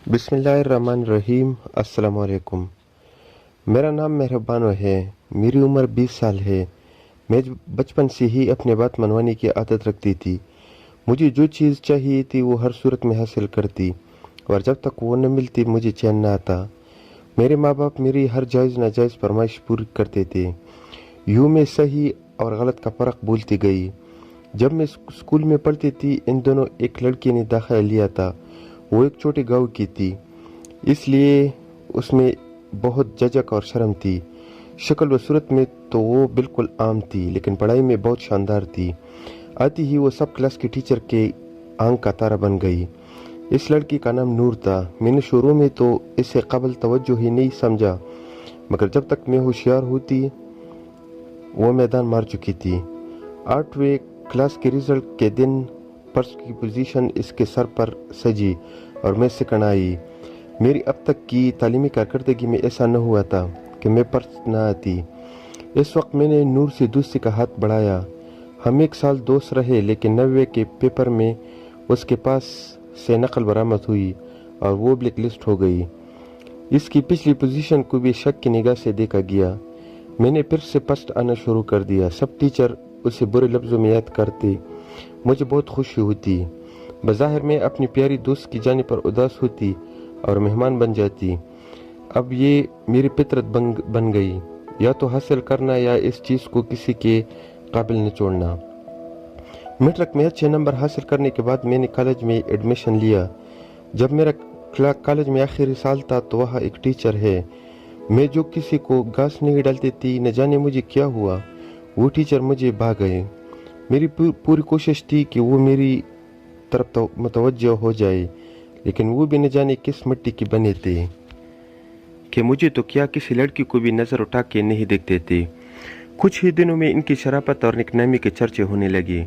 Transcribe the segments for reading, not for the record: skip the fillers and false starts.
بسم اللہ الرحمن الرحیم۔ السلام علیکم۔ میرا نام مہربانو ہے۔ میری عمر 20 سال ہے۔ میں بچپن سے ہی اپنے بات منوانے کی عادت رکھتی تھی۔ مجھے جو چیز چاہیے تھی وہ ہر صورت میں حاصل کرتی، اور جب تک وہ نہ ملتی مجھے چین نہ آتا۔ میرے ماں باپ میری ہر جائز ناجائز فرمائش پوری کرتے تھے۔ یوں میں صحیح اور غلط کا فرق بھولتی گئی۔ جب میں اسکول میں پڑھتی تھی، ان دنوں ایک لڑکی نے داخلہ لیا تھا۔ وہ ایک چھوٹے گاؤں کی تھی، اس لیے اس میں بہت جھجک اور شرم تھی۔ شکل و صورت میں تو وہ بالکل عام تھی، لیکن پڑھائی میں بہت شاندار تھی۔ آتی ہی وہ سب کلاس کی ٹیچر کے آنکھ کا تارا بن گئی۔ اس لڑکی کا نام نور تھا۔ میں نے شروع میں تو اسے قابل توجہ ہی نہیں سمجھا، مگر جب تک میں ہوشیار ہوتی وہ میدان مار چکی تھی۔ 8ویں کلاس کے رزلٹ کے دن فرسٹ کی پوزیشن اس کے سر پر سجی اور میں سیکنڈ آئی۔ میری اب تک کی تعلیمی کارکردگی میں ایسا نہ ہوا تھا کہ میں فرسٹ نہ آتی۔ اس وقت میں نے نور سے دوستی کا ہاتھ بڑھایا۔ ہم 1 سال دوست رہے، لیکن 9ویں کے پیپر میں اس کے پاس سے نقل برآمد ہوئی اور وہ بلیک لسٹ ہو گئی۔ اس کی پچھلی پوزیشن کو بھی شک کی نگاہ سے دیکھا گیا۔ میں نے پھر سے فرسٹ آنا شروع کر دیا۔ سب ٹیچر اسے برے لفظوں میں یاد کرتے۔ مجھے بہت خوشی ہوتی۔ بظاہر میں اپنی پیاری دوست کی جانے پر اداس ہوتی اور مہمان بن جاتی۔ اب یہ میری فطرت بن گئی، یا تو حاصل کرنا یا اس چیز کو کسی کے قابل نہ چھوڑنا۔ میٹرک میں اچھے نمبر حاصل کرنے کے بعد میں نے کالج میں ایڈمیشن لیا۔ جب میرا کالج میں آخری سال تھا تو وہاں ایک ٹیچر ہے۔ میں جو کسی کو گھاس نہیں ڈالتی تھی، نہ جانے مجھے کیا ہوا، وہ ٹیچر مجھے بھا گئے۔ میری پوری کوشش تھی کہ وہ میری طرف متوجہ ہو جائے، لیکن وہ بھی نہ جانے کس مٹی کے بنے تھے کہ مجھے تو کیا کسی لڑکی کو بھی نظر اٹھا کے نہیں دیکھتے تھے۔ کچھ ہی دنوں میں ان کی شرافت اور نیک نامی کے چرچے ہونے لگے۔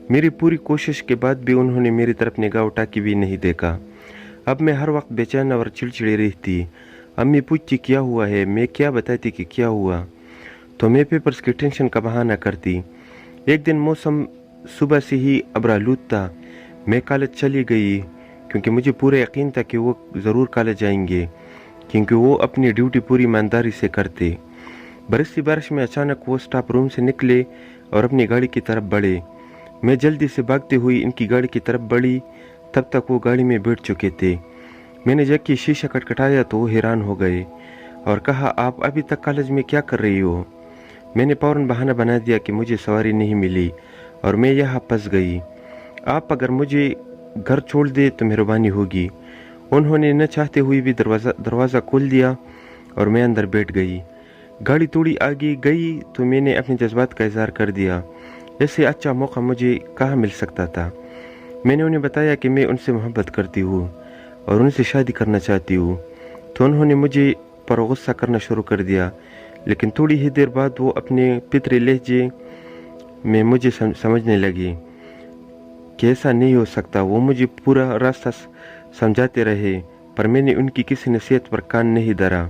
میری پوری کوشش کے بعد بھی انہوں نے میری طرف نگاہ اٹھا کے بھی نہیں دیکھا۔ اب میں ہر وقت بے چین اور چڑچڑی رہتی۔ امی پوچھتی کیا ہوا ہے، میں کیا بتاتی کہ کیا ہوا، تو میں پیپرز کی ٹینشن کا بہانہ کرتی۔ ایک دن موسم صبح سے ہی ابرآلود تھا۔ میں کالج چلی گئی، کیونکہ مجھے پورا یقین تھا کہ وہ ضرور کالج جائیں گے، کیونکہ وہ اپنی ڈیوٹی پوری ایمانداری سے کرتے۔ برستی بارش میں اچانک وہ اسٹاف روم سے نکلے اور اپنی گاڑی کی طرف بڑھے۔ میں جلدی سے بھاگتے ہوئی ان کی گاڑی کی طرف بڑھی، تب تک وہ گاڑی میں بیٹھ چکے تھے۔ میں نے جب کہ شیشہ کھٹکھٹایا تو وہ حیران ہو گئے اور کہا آپ ابھی تک کالج میں کیا کر رہی ہو؟ میں نے فوراً بہانہ بنا دیا کہ مجھے سواری نہیں ملی اور میں یہاں پھنس گئی۔ آپ اگر مجھے گھر چھوڑ دے تو مہربانی ہوگی۔ انہوں نے نہ چاہتے ہوئے بھی دروازہ کھول دیا اور میں اندر بیٹھ گئی۔ گاڑی تھوڑی آگے گئی تو میں نے اپنے جذبات کا اظہار کر دیا۔ ایسے اچھا موقع مجھے کہاں مل سکتا تھا۔ میں نے انہیں بتایا کہ میں ان سے محبت کرتی ہوں اور ان سے شادی کرنا چاہتی ہوں، تو انہوں نے مجھے پر غصہ کرنا شروع کر دیا، لیکن تھوڑی ہی دیر بعد وہ اپنے فطری لہجے میں مجھے سمجھنے لگی کہ ایسا نہیں ہو سکتا۔ وہ مجھے پورا راستہ سمجھاتے رہے، پر میں نے ان کی کسی نصیحت پر کان نہیں دھرا۔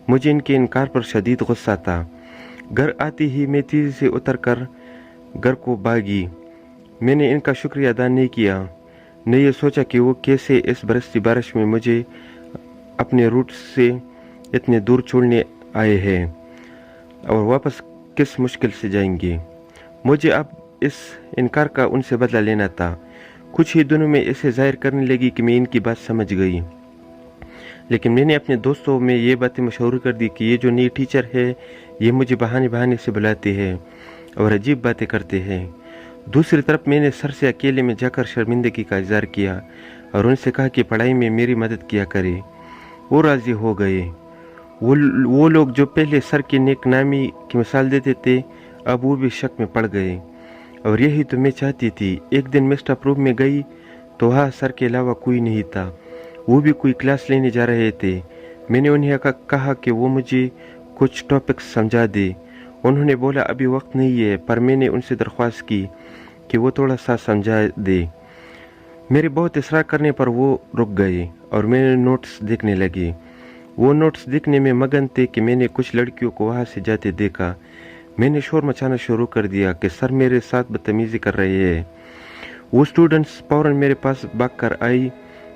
مجھے ان کے انکار پر شدید غصہ تھا۔ گھر آتی ہی میں تیزی سے اتر کر گھر کو بھاگی۔ میں نے ان کا شکریہ ادا نہیں کیا، نہ یہ سوچا کہ وہ کیسے اس برستی بارش میں مجھے اپنے روٹ سے اتنے دور چھوڑنے آئے ہیں اور واپس کس مشکل سے جائیں گے۔ مجھے اب اس انکار کا ان سے بدلہ لینا تھا۔ کچھ ہی دنوں میں اسے ظاہر کرنے لگی کہ میں ان کی بات سمجھ گئی، لیکن میں نے اپنے دوستوں میں یہ باتیں مشہور کر دی کہ یہ جو نئی ٹیچر ہے یہ مجھے بہانے سے بلاتے ہیں اور عجیب باتیں کرتے ہیں۔ دوسری طرف میں نے سر سے اکیلے میں جا کر شرمندگی کا اظہار کیا اور ان سے کہا کہ پڑھائی میں میری مدد کیا کرے۔ وہ راضی ہو گئے۔ وہ لوگ جو پہلے سر کی نیک نامی کی مثال دیتے تھے اب وہ بھی شک میں پڑ گئے، اور یہی تو میں چاہتی تھی۔ ایک دن میں اسٹاف روم میں گئی تو وہاں سر کے علاوہ کوئی نہیں تھا، وہ بھی کوئی کلاس لینے جا رہے تھے۔ میں نے انہیں کہا کہ وہ مجھے کچھ ٹاپکس سمجھا دے۔ انہوں نے بولا ابھی وقت نہیں ہے، پر میں نے ان سے درخواست کی کہ وہ تھوڑا سا سمجھا دے۔ میرے بہت اصرار کرنے پر وہ رک گئے اور میں نے نوٹس دیکھنے لگے۔ وہ نوٹس دیکھنے میں مگن تھے کہ میں نے کچھ لڑکیوں کو وہاں سے جاتے دیکھا۔ میں نے شور مچانا شروع کر دیا کہ سر میرے ساتھ بدتمیزی کر رہے ہیں۔ وہ اسٹوڈنٹس فوراً میرے پاس بھاگ کر آئی۔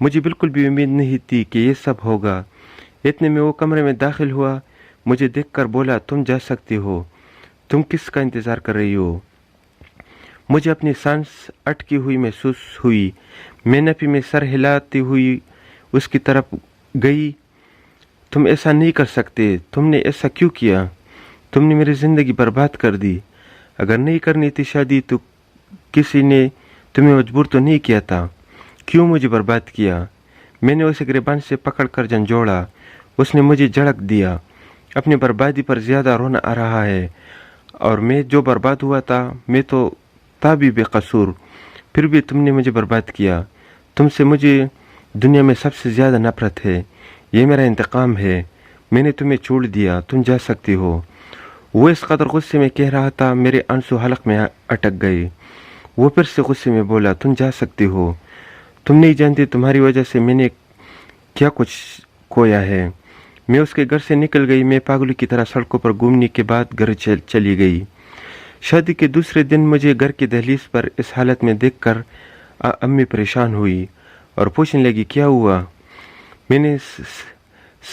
مجھے بالکل بھی امید نہیں تھی کہ یہ سب ہوگا۔ اتنے میں وہ کمرے میں داخل ہوا، مجھے دیکھ کر بولا تم جا سکتی ہو، تم کس کا انتظار کر رہی ہو؟ مجھے اپنی سانس اٹکی ہوئی محسوس ہوئی۔ میں نفی میں سر ہلاتی ہوئی اس کی طرف گئی۔ تم ایسا نہیں کر سکتے، تم نے ایسا کیوں کیا؟ تم نے میری زندگی برباد کر دی۔ اگر نہیں کرنی تھی شادی تو کسی نے تمہیں مجبور تو نہیں کیا تھا، کیوں مجھے برباد کیا؟ میں نے اسے گریبان سے پکڑ کر جھنجھوڑا۔ اس نے مجھے جھڑک دیا۔ اپنی بربادی پر زیادہ رونا آ رہا ہے، اور میں جو برباد ہوا تھا میں تو تھا بھی بے قصور، پھر بھی تم نے مجھے برباد کیا۔ تم سے مجھے دنیا میں سب سے زیادہ نفرت ہے، یہ میرا انتقام ہے۔ میں نے تمہیں چھوڑ دیا، تم جا سکتی ہو۔ وہ اس قدر غصے میں کہہ رہا تھا میرے آنسو حلق میں اٹک گئے۔ وہ پھر سے غصے میں بولا تم جا سکتی ہو، تم نہیں جانتی تمہاری وجہ سے میں نے کیا کچھ کھویا ہے۔ میں اس کے گھر سے نکل گئی۔ میں پاگلوں کی طرح سڑکوں پر گھومنے کے بعد گھر چلی گئی۔ شادی کے دوسرے دن مجھے گھر کی دہلیز پر اس حالت میں دیکھ کر امی پریشان ہوئی اور پوچھنے لگی کیا ہوا؟ میں نے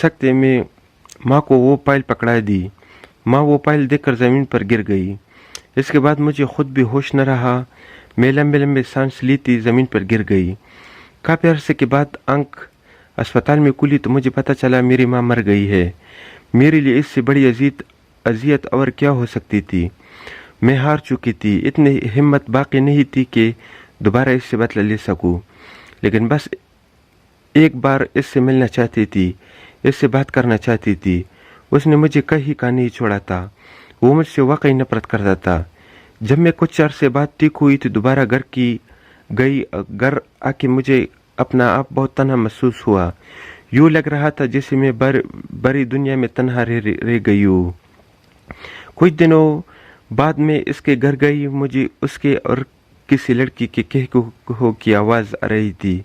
سکتے میں ماں کو وہ فائل پکڑا دی۔ ماں وہ فائل دیکھ کر زمین پر گر گئی۔ اس کے بعد مجھے خود بھی ہوش نہ رہا۔ میں لمبے لمبے سانس لیتی زمین پر گر گئی۔ کافی عرصے کے بعد آنکھ اسپتال میں کھلی تو مجھے پتہ چلا میری ماں مر گئی ہے۔ میرے لیے اس سے بڑی اذیت اور کیا ہو سکتی تھی؟ میں ہار چکی تھی۔ اتنی ہمت باقی نہیں تھی کہ دوبارہ اس سے بدلہ لے سکوں، لیکن بس ایک بار اس سے ملنا چاہتی تھی، اس سے بات کرنا چاہتی تھی۔ اس نے مجھے کہیں کا نہیں چھوڑا تھا۔ وہ مجھ سے واقعی نفرت کرتا تھا۔ جب میں کچھ عرصے بعد ٹھیک ہوئی تو دوبارہ گھر آ کے مجھے اپنا آپ بہت تنہا محسوس ہوا۔ یوں لگ رہا تھا جیسے میں بڑی دنیا میں تنہا رہ گئی ہوں۔ کچھ دنوں بعد میں اس کے گھر گئی۔ مجھے اس کے اور کسی لڑکی کے کہکہو کی آواز آ رہی تھی۔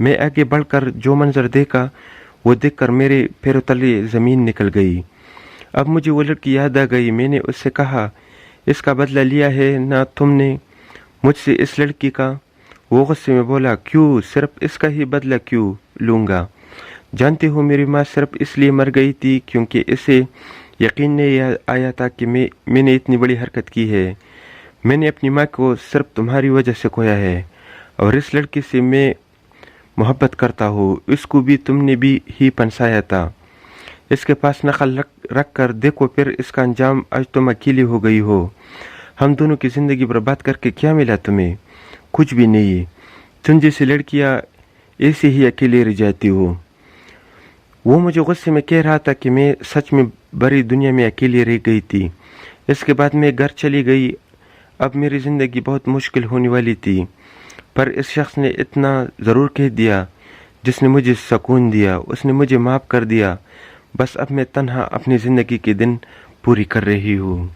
میں آگے بڑھ کر جو منظر دیکھا وہ دیکھ کر میرے پیروں تلے زمین نکل گئی۔ اب مجھے وہ لڑکی یاد آ گئی۔ میں نے اس سے کہا اس کا بدلہ لیا ہے نہ تم نے مجھ سے اس لڑکی کا؟ وہ غصے میں بولا کیوں، صرف اس کا ہی بدلہ کیوں لوں گا؟ جانتے ہو میری ماں صرف اس لیے مر گئی تھی کیونکہ اسے یقین نہیں آیا تھا کہ میں نے اتنی بڑی حرکت کی ہے۔ میں نے اپنی ماں کو صرف تمہاری وجہ سے کھویا ہے، اور اس لڑکی سے میں محبت کرتا ہوں، اس کو بھی تم نے بھی ہی پنسایا تھا۔ اس کے پاس نقل رکھ کر دیکھو پھر اس کا انجام، آج تم اکیلی ہو گئی ہو۔ ہم دونوں کی زندگی برباد کر کے کیا ملا تمہیں؟ کچھ بھی نہیں۔ تم جیسی لڑکیاں ایسے ہی اکیلے رہ جاتی ہو۔ وہ مجھے غصے میں کہہ رہا تھا کہ میں سچ میں بڑی دنیا میں اکیلی رہ گئی تھی۔ اس کے بعد میں گھر چلی گئی۔ اب میری زندگی بہت مشکل ہونے والی تھی، پر اس شخص نے اتنا ضرور کہہ دیا جس نے مجھے سکون دیا۔ اس نے مجھے معاف کر دیا۔ بس اب میں تنہا اپنی زندگی کے دن پوری کر رہی ہوں۔